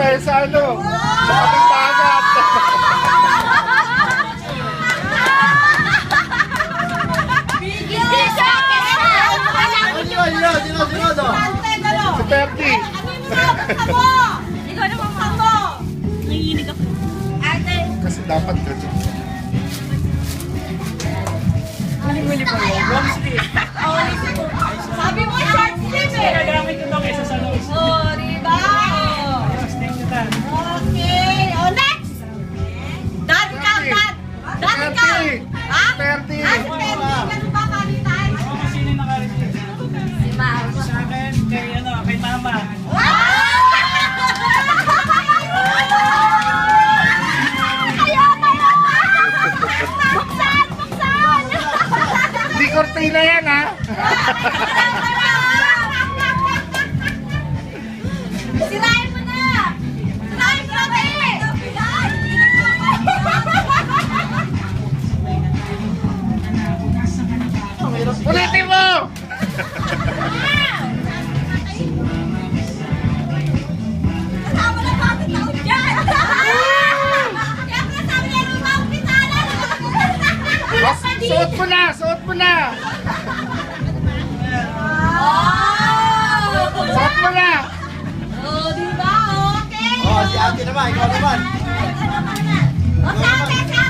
pa eh sa ano. Sa aming dagat. Si Perky. Ikaw naman mo. Nanginig ako. Ate. Kasi dapat ganun. Muli po yun. Long sleeve. Sabi mo, short sleeve eh. Nagamit ko ito kaysa sa long sleeve. Oh, diba? Yes, thank you, Tan. Okay. Oh, next. Dad count, Dad. Dad count. Ha? Perky. Ah, si Perky. Ganun ba palitan? Ako kung sino yung naka-receive. Si Mao. Sa akin, kay Mama. Buksan! Buksan! Hindi kortina yan ha. Sirain mo na! Sirain mo na eh! Ulitin mo! Kasama na bakit taon dyan! Kaya pala sabi niya nung mga pisala Oh, suot mo na! Suot mo na! Suot mo na! Oh, di ba? Okay! Oh, si ate naman, ikaw naman. O, sa akin, sa